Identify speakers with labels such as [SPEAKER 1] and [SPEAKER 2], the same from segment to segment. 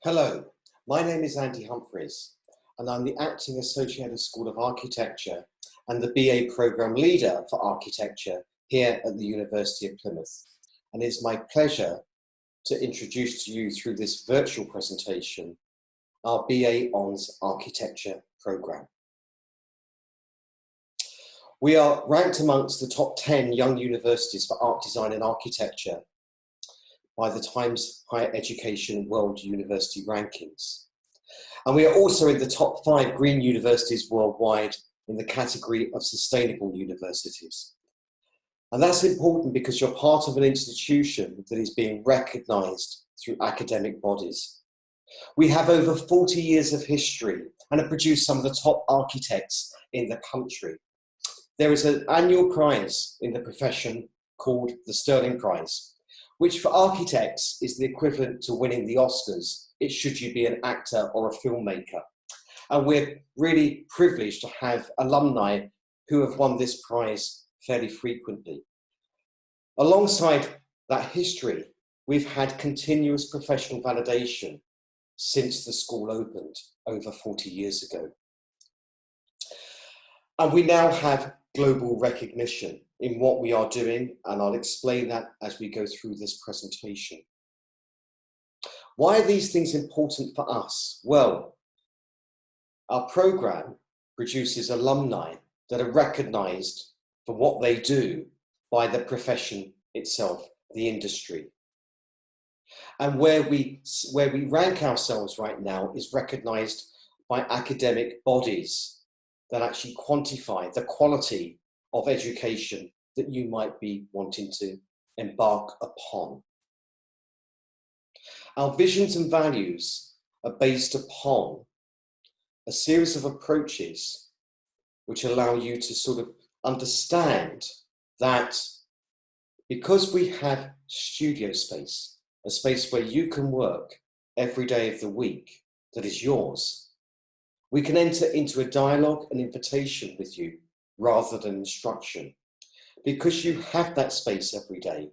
[SPEAKER 1] Hello, my name is Andy Humphreys and I'm the Acting Associate of School of Architecture and the BA Programme Leader for Architecture here at the University of Plymouth. And it's my pleasure to introduce to you through this virtual presentation our BA Hons Architecture programme. We are ranked amongst the top 10 young universities for art design and architecture by the Times Higher Education World University Rankings. And we are also in the top 5 green universities worldwide in the category of sustainable universities. And that's important because you're part of an institution that is being recognised through academic bodies. We have over 40 years of history and have produced some of the top architects in the country. There is an annual prize in the profession called the Sterling Prize, which for architects is the equivalent to winning the Oscars, should you be an actor or a filmmaker. And we're really privileged to have alumni who have won this prize fairly frequently. Alongside that history, we've had continuous professional validation since the school opened over 40 years ago. And we now have global recognition in what we are doing, and I'll explain that as we go through this presentation. Why are these things important for us? Well, our programme produces alumni that are recognised for what they do by the profession itself, the industry. And where we rank ourselves right now is recognised by academic bodies that actually quantify the quality of education that you might be wanting to embark upon. Our visions and values are based upon a series of approaches which allow you to sort of understand that because we have studio space, a space where you can work every day of the week that is yours, we can enter into a dialogue and invitation with you rather than instruction. Because you have that space every day,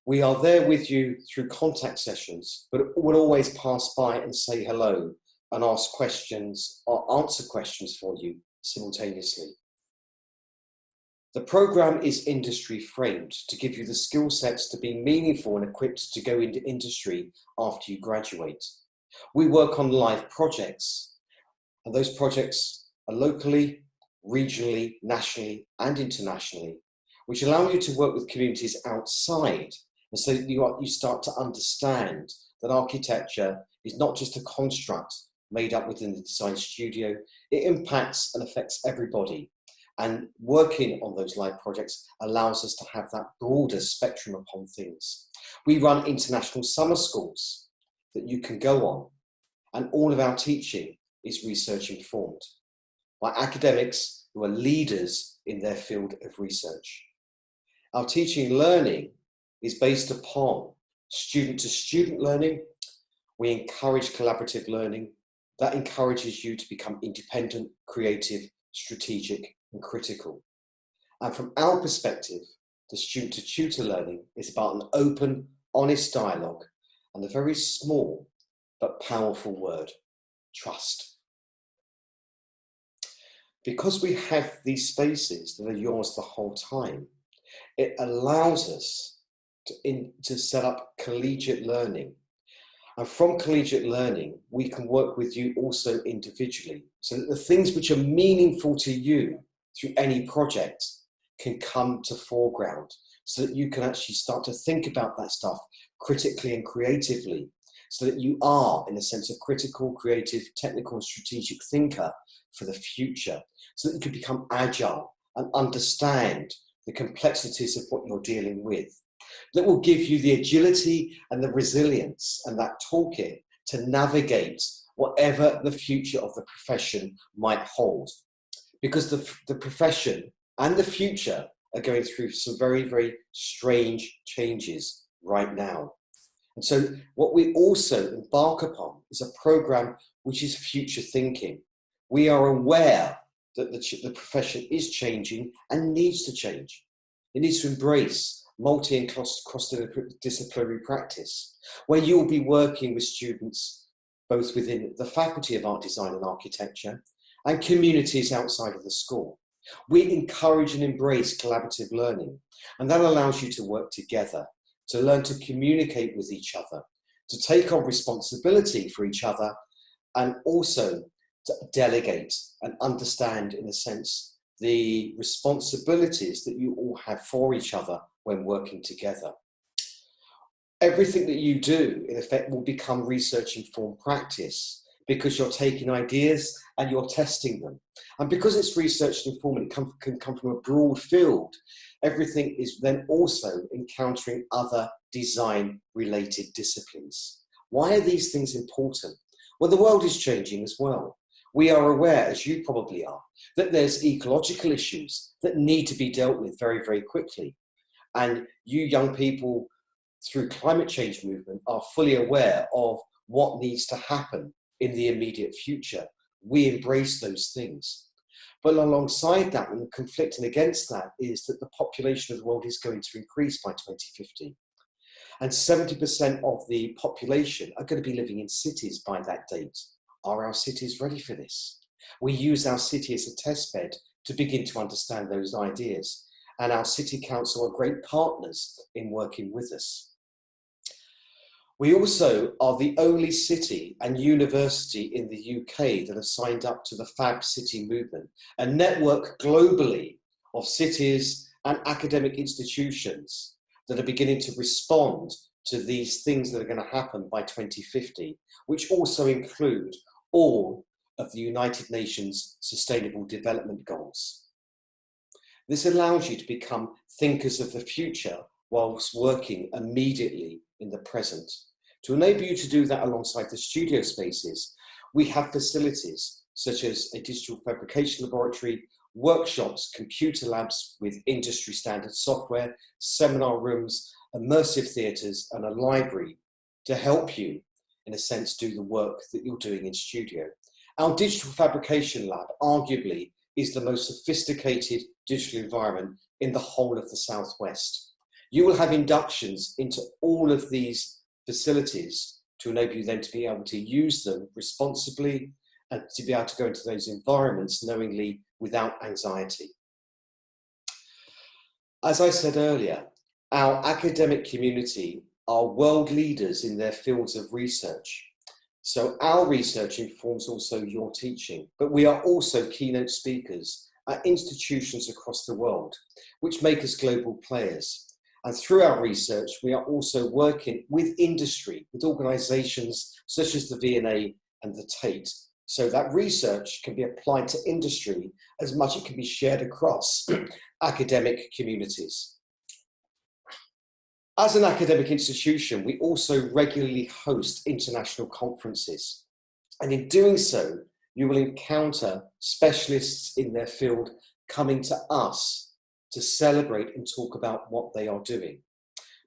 [SPEAKER 1] we are there with you through contact sessions, but we'll always pass by and say hello and ask questions or answer questions for you simultaneously. The programme is industry framed to give you the skill sets to be meaningful and equipped to go into industry after you graduate. We work on live projects, and those projects are locally, regionally, nationally, and internationally, which allow you to work with communities outside. And so you start to understand that architecture is not just a construct made up within the design studio. It impacts and affects everybody. And working on those live projects allows us to have that broader spectrum upon things. We run international summer schools that you can go on, and all of our teaching is research informed by academics who are leaders in their field of research. Our teaching and learning is based upon student-to-student learning. We encourage collaborative learning that encourages you to become independent, creative, strategic, and critical. And from our perspective, the student-to-tutor learning is about an open, honest dialogue and a very small but powerful word: trust. Because we have these spaces that are yours the whole time, it allows us to set up collegiate learning. And from collegiate learning, we can work with you also individually, so that the things which are meaningful to you through any project can come to foreground, so that you can actually start to think about that stuff critically and creatively, so that you are, in a sense, a critical, creative, technical, and strategic thinker for the future, so that you can become agile and understand the complexities of what you're dealing with. That will give you the agility and the resilience and that toolkit to navigate whatever the future of the profession might hold. Because the profession and the future are going through some very, very strange changes right now. And so what we also embark upon is a programme which is future thinking. We are aware that the profession is changing and needs to change. It needs to embrace multi and cross-disciplinary practice, where you'll be working with students both within the Faculty of Art, Design and Architecture and communities outside of the school. We encourage and embrace collaborative learning, and that allows you to work together, to learn to communicate with each other, to take on responsibility for each other, and also to delegate and understand, in a sense, the responsibilities that you all have for each other when working together. Everything that you do, in effect, will become research-informed practice because you're taking ideas and you're testing them. And because it's research-informed, it can come from a broad field. Everything is then also encountering other design-related disciplines. Why are these things important? Well, the world is changing as well. We are aware, as you probably are, that there's ecological issues that need to be dealt with very, very quickly. And you young people, through climate change movement, are fully aware of what needs to happen in the immediate future. We embrace those things. But alongside that, and conflicting against that, is that the population of the world is going to increase by 2050. And 70% of the population are going to be living in cities by that date. Are our cities ready for this? We use our city as a test bed to begin to understand those ideas. And our city council are great partners in working with us. We also are the only city and university in the UK that have signed up to the Fab City movement, a network globally of cities and academic institutions that are beginning to respond to these things that are going to happen by 2050, which also include all of the United Nations Sustainable Development Goals. This allows you to become thinkers of the future whilst working immediately in the present. To enable you to do that alongside the studio spaces, we have facilities such as a digital fabrication laboratory, workshops, computer labs with industry standard software, seminar rooms, immersive theatres and a library to help you, in a sense, do the work that you're doing in studio. Our digital fabrication lab arguably is the most sophisticated digital environment in the whole of the Southwest. You will have inductions into all of these facilities to enable you then to be able to use them responsibly and to be able to go into those environments knowingly without anxiety. As I said earlier, our academic community are world leaders in their fields of research. So our research informs also your teaching, but we are also keynote speakers at institutions across the world, which make us global players. And through our research, we are also working with industry, with organisations such as the V&A and the Tate, so that research can be applied to industry as much as it can be shared across academic communities. As an academic institution, we also regularly host international conferences. And in doing so, you will encounter specialists in their field coming to us to celebrate and talk about what they are doing.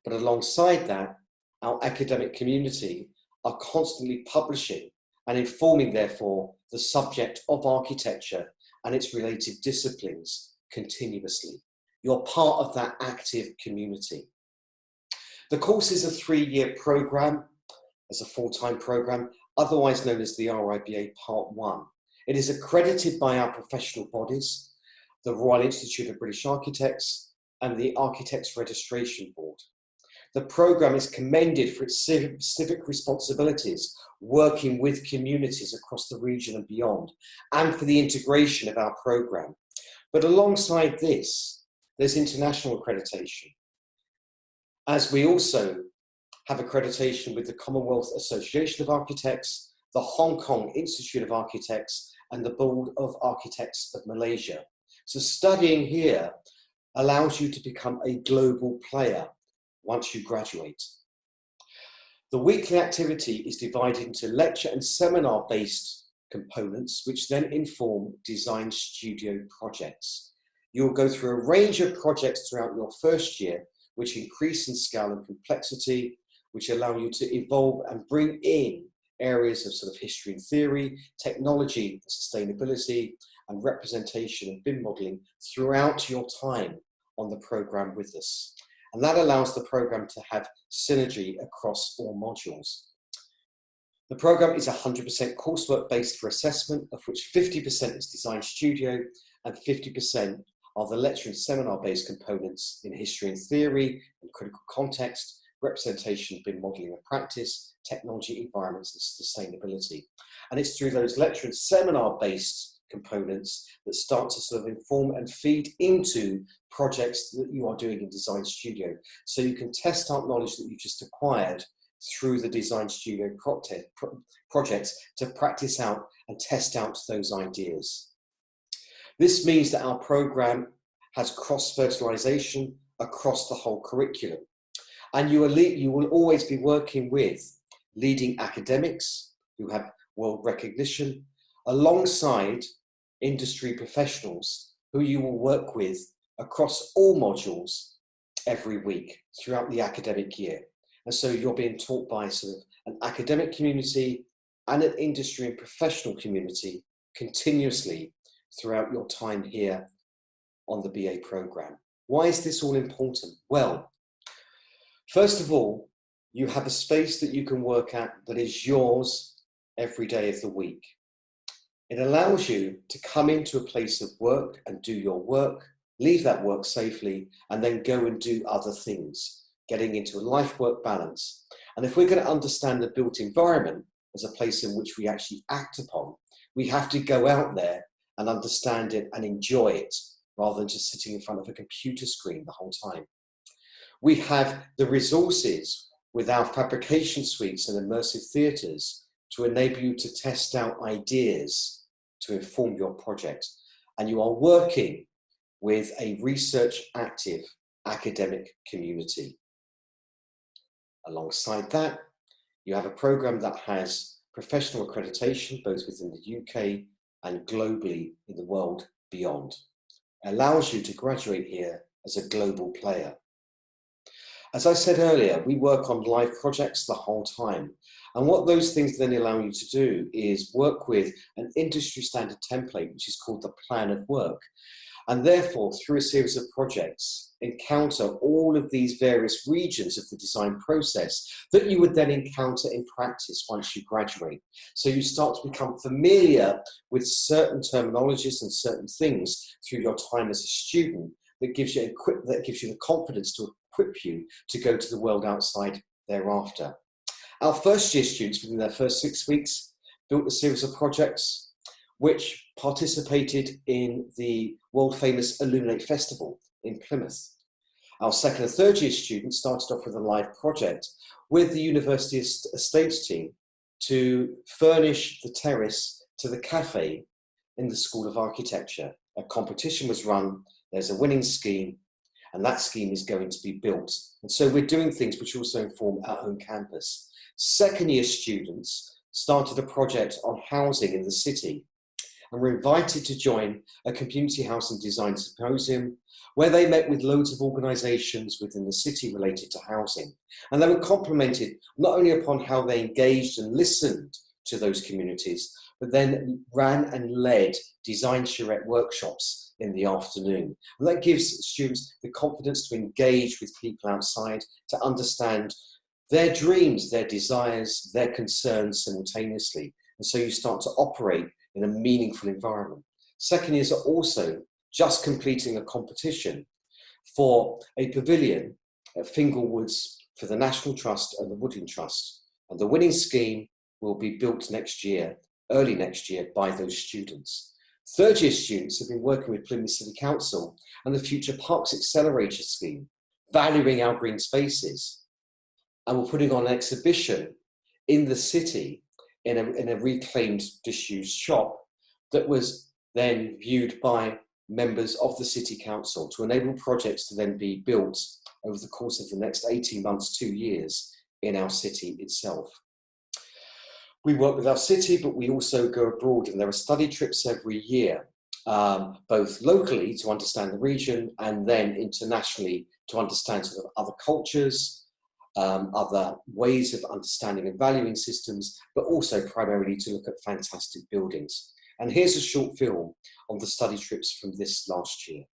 [SPEAKER 1] But alongside that, our academic community are constantly publishing and informing, therefore, the subject of architecture and its related disciplines continuously. You're part of that active community. The course is a 3-year program, as a full-time program, otherwise known as the RIBA Part 1. It is accredited by our professional bodies, the Royal Institute of British Architects and the Architects Registration Board. The program is commended for its civic responsibilities, working with communities across the region and beyond, and for the integration of our program. But alongside this, there's international accreditation, as we also have accreditation with the Commonwealth Association of Architects, the Hong Kong Institute of Architects, and the Board of Architects of Malaysia. So studying here allows you to become a global player once you graduate. The weekly activity is divided into lecture and seminar-based components, which then inform design studio projects. You'll go through a range of projects throughout your first year, which increase in scale and complexity, which allow you to evolve and bring in areas of sort of history and theory, technology, sustainability, and representation and BIM modeling throughout your time on the program with us. And that allows the program to have synergy across all modules. The programme is 100% coursework based for assessment, of which 50% is design studio and 50% are the lecture and seminar based components in history and theory and critical context, representation, BIM modelling and practice, technology, environments and sustainability. And it's through those lecture and seminar based components that start to sort of inform and feed into projects that you are doing in Design Studio. So you can test out knowledge that you've just acquired through the Design Studio projects to practice out and test out those ideas. This means that our program has cross-fertilization across the whole curriculum. And you will always be working with leading academics who have world recognition, alongside industry professionals who you will work with across all modules every week throughout the academic year. And so you're being taught by sort of an academic community and an industry and professional community continuously throughout your time here on the BA program. Why is this all important? Well, first of all, you have a space that you can work at that is yours every day of the week. It allows you to come into a place of work and do your work, leave that work safely, and then go and do other things, getting into a life-work balance. And if we're going to understand the built environment as a place in which we actually act upon, we have to go out there and understand it and enjoy it, rather than just sitting in front of a computer screen the whole time. We have the resources with our fabrication suites and immersive theatres to enable you to test out ideas to inform your project. And you are working with a research active academic community. Alongside that, you have a programme that has professional accreditation, both within the UK and globally in the world beyond. It allows you to graduate here as a global player. As I said earlier, we work on live projects the whole time. And what those things then allow you to do is work with an industry standard template, which is called the plan of work. And therefore, through a series of projects, encounter all of these various regions of the design process that you would then encounter in practice once you graduate. So you start to become familiar with certain terminologies and certain things through your time as a student that gives you the confidence to equip you to go to the world outside thereafter. Our first year students, within their first 6 weeks, built a series of projects which participated in the world famous Illuminate Festival in Plymouth. Our second and third year students started off with a live project with the university estates team to furnish the terrace to the cafe in the School of Architecture. A competition was run, there's a winning scheme, and that scheme is going to be built. And so we're doing things which also inform our own campus. Second year students started a project on housing in the city and were invited to join a community housing design symposium where they met with loads of organisations within the city related to housing. And they were complimented not only upon how they engaged and listened to those communities, but then ran and led design charrette workshops in the afternoon. And that gives students the confidence to engage with people outside, to understand their dreams, their desires, their concerns simultaneously. And so you start to operate in a meaningful environment. Second years are also just completing a competition for a pavilion at Fingalwoods for the National Trust and the Woodland Trust. And the winning scheme will be built next year, early next year, by those students. Third year students have been working with Plymouth City Council and the Future Parks Accelerator Scheme, valuing our green spaces. And we're putting on an exhibition in the city in a reclaimed disused shop that was then viewed by members of the City Council to enable projects to then be built over the course of the next 18 months, 2 years in our city itself. We work with our city, but we also go abroad, and there are study trips every year, both locally to understand the region and then internationally to understand sort of other cultures, other ways of understanding and valuing systems, but also primarily to look at fantastic buildings. And here's a short film on the study trips from this last year.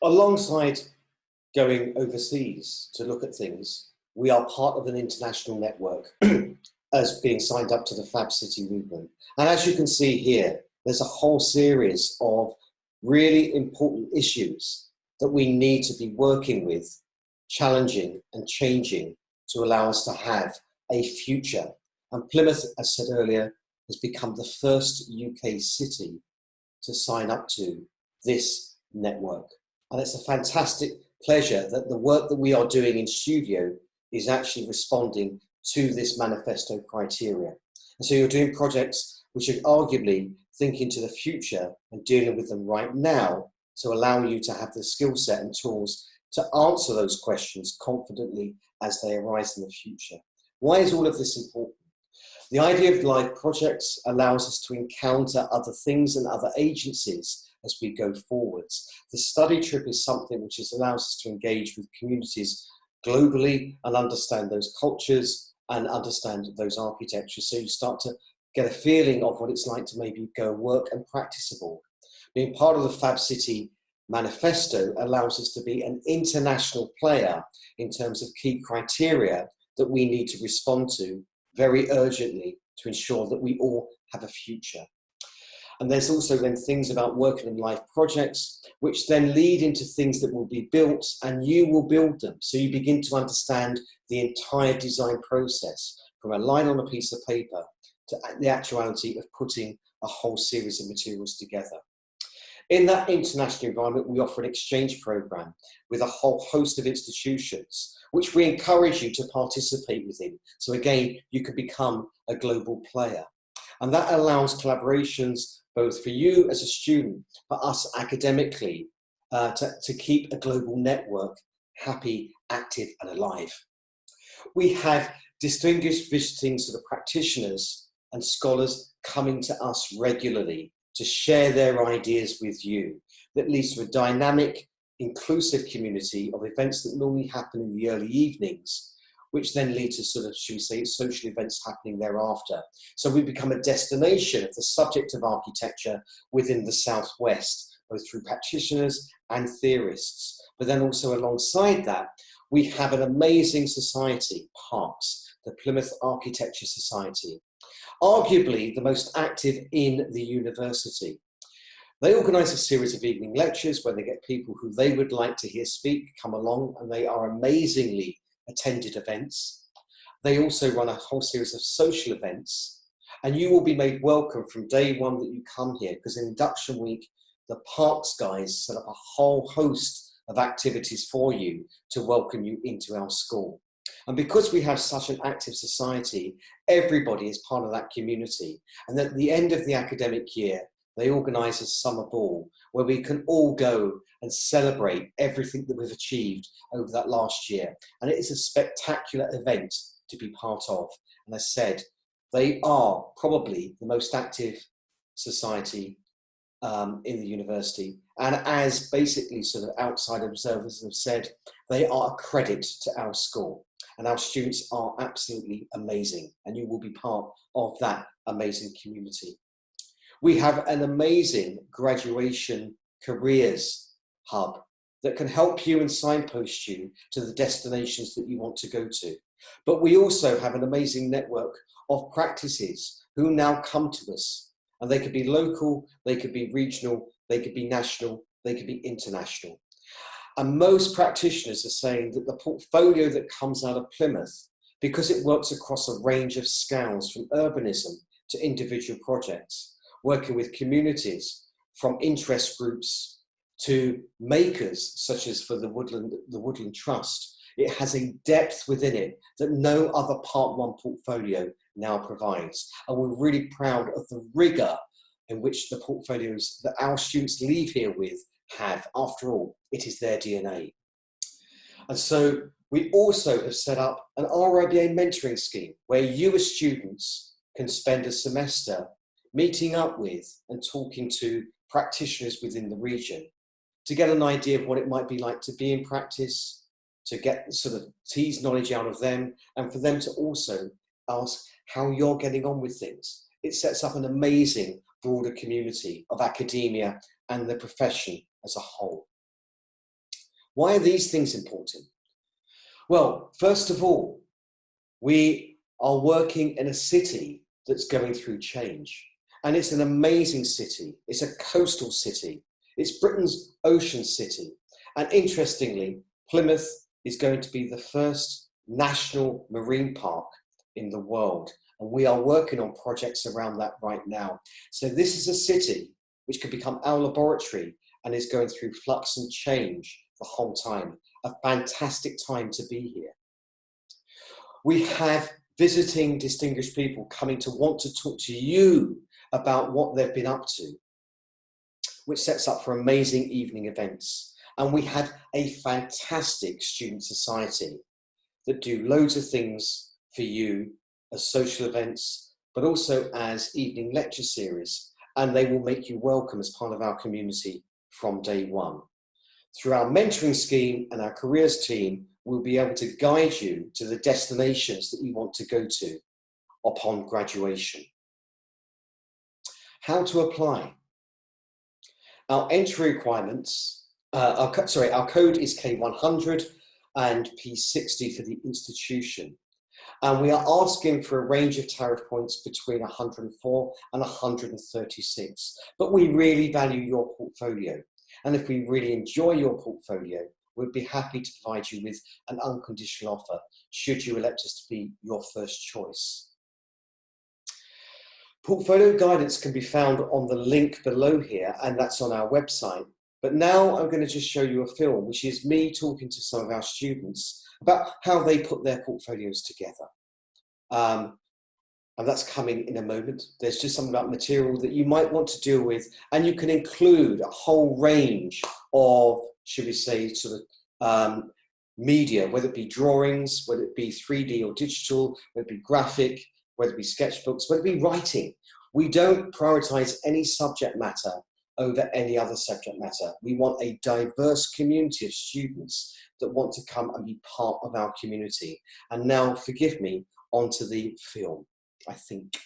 [SPEAKER 1] Alongside going overseas to look at things, we are part of an international network as being signed up to the Fab City movement. And as you can see here, there's a whole series of really important issues that we need to be working with, challenging and changing to allow us to have a future. And Plymouth, as said earlier, has become the first UK city to sign up to this network. And it's a fantastic pleasure that the work that we are doing in studio is actually responding to this manifesto criteria. And so you're doing projects which are arguably thinking to the future and dealing with them right now to allow you to have the skill set and tools to answer those questions confidently as they arise in the future. Why is all of this important? The idea of live projects allows us to encounter other things and other agencies as we go forwards. The study trip is something which allows us to engage with communities globally and understand those cultures and understand those architectures. So you start to get a feeling of what it's like to maybe go work and practice abroad. Being part of the Fab City manifesto allows us to be an international player in terms of key criteria that we need to respond to very urgently to ensure that we all have a future. And there's also then things about working in live projects, which then lead into things that will be built and you will build them. So you begin to understand the entire design process from a line on a piece of paper to the actuality of putting a whole series of materials together. In that international environment, we offer an exchange program with a whole host of institutions, which we encourage you to participate within. So again, you can become a global player. And that allows collaborations both for you as a student, but us academically, to keep a global network happy, active, and alive. We have distinguished visiting sort of practitioners and scholars coming to us regularly to share their ideas with you. That leads to a dynamic, inclusive community of events that normally happen in the early evenings, which then lead to sort of, should we say, social events happening thereafter. So we become a destination of the subject of architecture within the Southwest, both through practitioners and theorists. But then also alongside that, we have an amazing society, Parks, the Plymouth Architecture Society, arguably the most active in the university. They organise a series of evening lectures where they get people who they would like to hear speak come along, and they are amazingly attended events. They also run a whole series of social events, and you will be made welcome from day one that you come here, because in induction week, the Parks guys set up a whole host of activities for you to welcome you into our school. And because we have such an active society, everybody is part of that community. And at the end of the academic year, they organise a summer ball where we can all go and celebrate everything that we've achieved over that last year. And it is a spectacular event to be part of. And as I said, they are probably the most active society in the university. And as basically sort of outside observers have said, they are a credit to our school. And our students are absolutely amazing. And you will be part of that amazing community. We have an amazing graduation careers hub that can help you and signpost you to the destinations that you want to go to. But we also have an amazing network of practices who now come to us. And they could be local, they could be regional, they could be national, they could be international. And most practitioners are saying that the portfolio that comes out of Plymouth, because it works across a range of scales from urbanism to individual projects, working with communities from interest groups to makers, such as for the Woodland Trust, It has a depth within it that no other Part 1 portfolio now provides. And we're really proud of the rigour in which the portfolios that our students leave here with have. After all, it is their DNA. And so we also have set up an RIBA mentoring scheme where you as students can spend a semester meeting up with and talking to practitioners within the region to get an idea of what it might be like to be in practice, to get sort of tease knowledge out of them, and for them to also ask how you're getting on with things. It sets up an amazing broader community of academia and the profession as a whole. Why are these things important? Well, first of all, we are working in a city that's going through change. And it's an amazing city. It's a coastal city. It's Britain's ocean city. And interestingly, Plymouth is going to be the first national marine park in the world. And we are working on projects around that right now. So this is a city which could become our laboratory and is going through flux and change the whole time. A fantastic time to be here. We have visiting distinguished people coming to want to talk to you about what they've been up to, which sets up for amazing evening events. And we have a fantastic student society that do loads of things for you as social events, but also as evening lecture series. And they will make you welcome as part of our community from day one. Through our mentoring scheme and our careers team, we'll be able to guide you to the destinations that you want to go to upon graduation. How to apply? Our entry requirements, our code is K100 and P60 for the institution. And we are asking for a range of tariff points between 104 and 136. But we really value your portfolio. And if we really enjoy your portfolio, we'd be happy to provide you with an unconditional offer should you elect us to be your first choice. Portfolio guidance can be found on the link below here, and that's on our website. But now I'm going to just show you a film, which is me talking to some of our students about how they put their portfolios together. And that's coming in a moment. There's just something about material that you might want to deal with, and you can include a whole range of, should we say, sort of media, whether it be drawings, whether it be 3D or digital, whether it be graphic, whether it be sketchbooks, whether it be writing. We don't prioritize any subject matter over any other subject matter. We want a diverse community of students that want to come and be part of our community. And now, forgive me, onto the film, I think.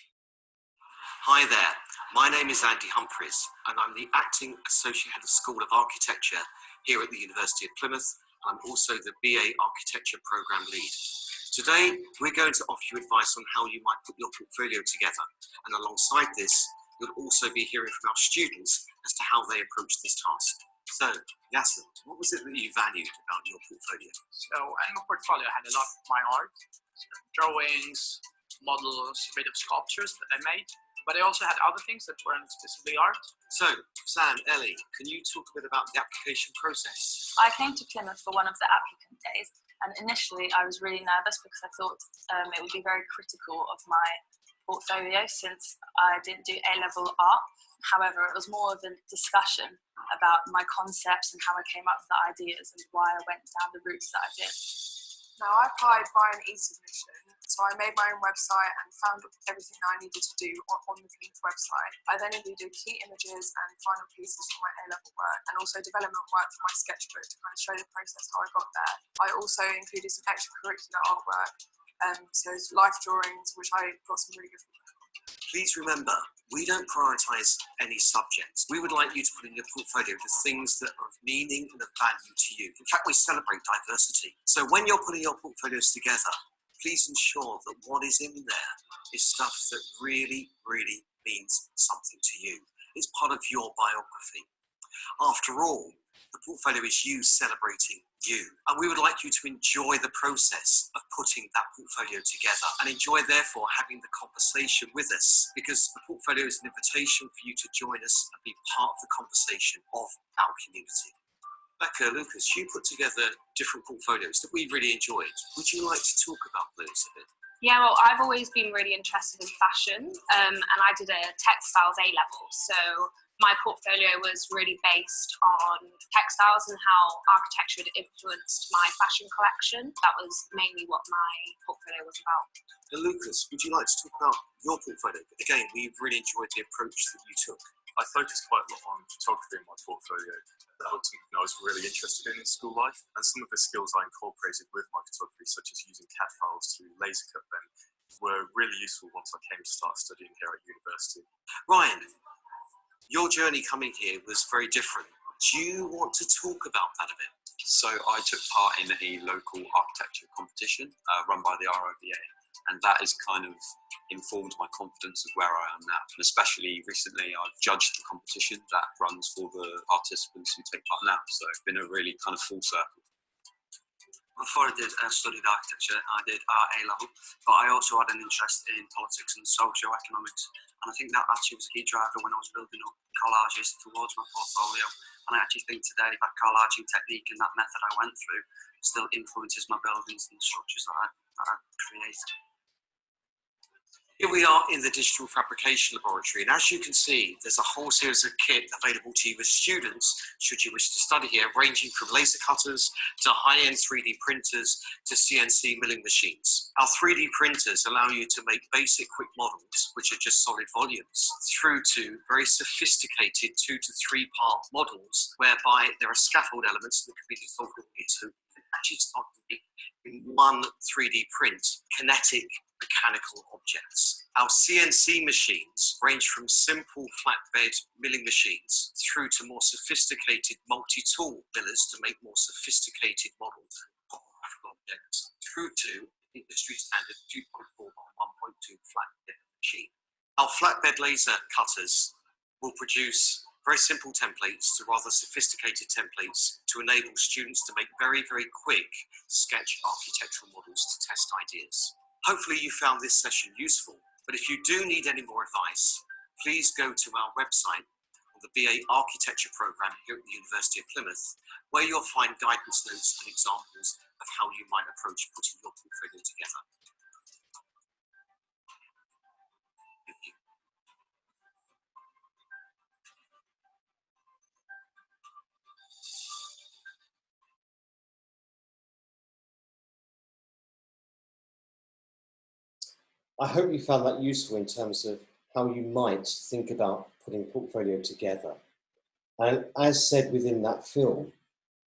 [SPEAKER 2] Hi there, my name is Andy Humphreys and I'm the Acting Associate Head of School of Architecture here at the University of Plymouth. I'm also the BA Architecture Programme Lead. Today, we're going to offer you advice on how you might put your portfolio together, and alongside this, you'll also be hearing from our students as to how they approach this task. So, Yasser, what was it that you valued about your portfolio?
[SPEAKER 3] So, in my portfolio, I had a lot of my art, drawings, models, a bit of sculptures that I made, but I also had other things that weren't specifically art.
[SPEAKER 2] So, Sam, Ellie, can you talk a bit about the application process?
[SPEAKER 4] I came to Plymouth for one of the applicant days, and initially I was really nervous because I thought it would be very critical of my portfolio since I didn't do A-level art. However, it was more of a discussion about my concepts and how I came up with the ideas and why I went down the routes that I did.
[SPEAKER 5] Now, I applied via an e-submission, so I made my own website and found everything that I needed to do on the Plymouth website. I then included key images and final pieces for my A-level work, and also development work for my sketchbook to kind of show the process how I got there. I also included some extracurricular artwork, so life drawings, which I got some really good feedback on.
[SPEAKER 2] Please remember, we don't prioritise any subjects. We would like you to put in your portfolio the things that are of meaning and of value to you. In fact, we celebrate diversity. So when you're putting your portfolios together, please ensure that what is in there is stuff that really, really means something to you. It's part of your biography. After all, the portfolio is you celebrating you. And we would like you to enjoy the process of putting that portfolio together and enjoy, therefore, having the conversation with us, because the portfolio is an invitation for you to join us and be part of the conversation of our community. Becca, Lucas, you put together different portfolios that we really enjoyed. Would you like to talk about those a bit?
[SPEAKER 6] Yeah, well, I've always been really interested in fashion, and I did a textiles A-level. So my portfolio was really based on textiles and how architecture had influenced my fashion collection. That was mainly what my portfolio was about.
[SPEAKER 2] And Lucas, would you like to talk about your portfolio? Again, we really enjoyed the approach that you took.
[SPEAKER 7] I focused quite a lot on photography in my portfolio. That was something I was really interested in school life, and some of the skills I incorporated with my photography, such as using CAD files to laser cut them, were really useful once I came to start studying here at university.
[SPEAKER 2] Ryan, your journey coming here was very different. Do you want to talk about that a bit?
[SPEAKER 8] So I took part in a local architecture competition run by the ROVA, and that has kind of informed my confidence of where I am now. And especially recently, I've judged the competition that runs for the participants who take part now. So it's been a really kind of full circle.
[SPEAKER 2] Before I studied architecture, I did art A-level, but I also had an interest in politics and socio-economics. And I think that actually was a key driver when I was building up collages towards my portfolio. And I actually think today that collaging technique and that method I went through still influences my buildings and the structures that I create. Here we are in the digital fabrication laboratory, and as you can see, there's a whole series of kit available to you as students, should you wish to study here, ranging from laser cutters to high-end 3D printers to CNC milling machines. Our 3D printers allow you to make basic quick models, which are just solid volumes, through to very sophisticated 2 to 3 part models, whereby there are scaffold elements that can be dissolved into actually start to be in one 3D print kinetic mechanical objects. Our CNC machines range from simple flatbed milling machines through to more sophisticated multi-tool millers to make more sophisticated models of objects, through to industry standard 2.4 by 1.2 flatbed machine. Our flatbed laser cutters will produce very simple templates to rather sophisticated templates to enable students to make very, very quick sketch architectural models to test ideas. Hopefully you found this session useful, but if you do need any more advice, please go to our website on the BA Architecture program here at the University of Plymouth, where you'll find guidance notes and examples of how you might approach putting your portfolio together. Thank you.
[SPEAKER 1] I hope you found that useful in terms of how you might think about putting a portfolio together. And as said within that film,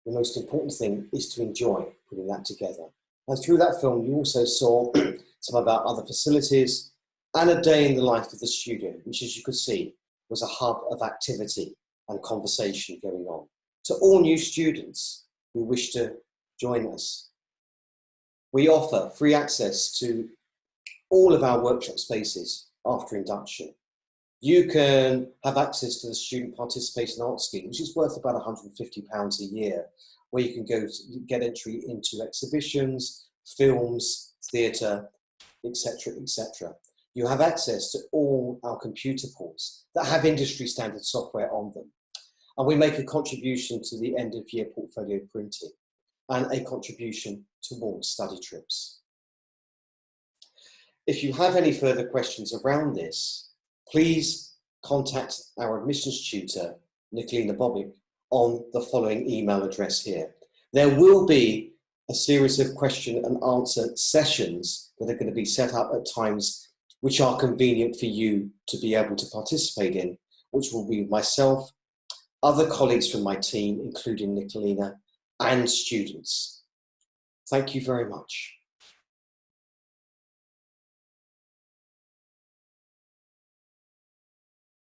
[SPEAKER 1] the most important thing is to enjoy putting that together. And through that film, you also saw some of our other facilities and a day in the life of the studio, which, as you could see, was a hub of activity and conversation going on. To all new students who wish to join us, we offer free access to all of our workshop spaces after induction. You can have access to the Student Participation Art Scheme, which is worth about £150 a year, where you can go to get entry into exhibitions, films, theatre, etc., etc. You have access to all our computer ports that have industry standard software on them. And we make a contribution to the end of year portfolio printing and a contribution towards study trips. If you have any further questions around this, please contact our admissions tutor, Nicolina Bobic, on the following email address here. There will be a series of question and answer sessions that are going to be set up at times which are convenient for you to be able to participate in, which will be myself, other colleagues from my team, including Nicolina, and students. Thank you very much.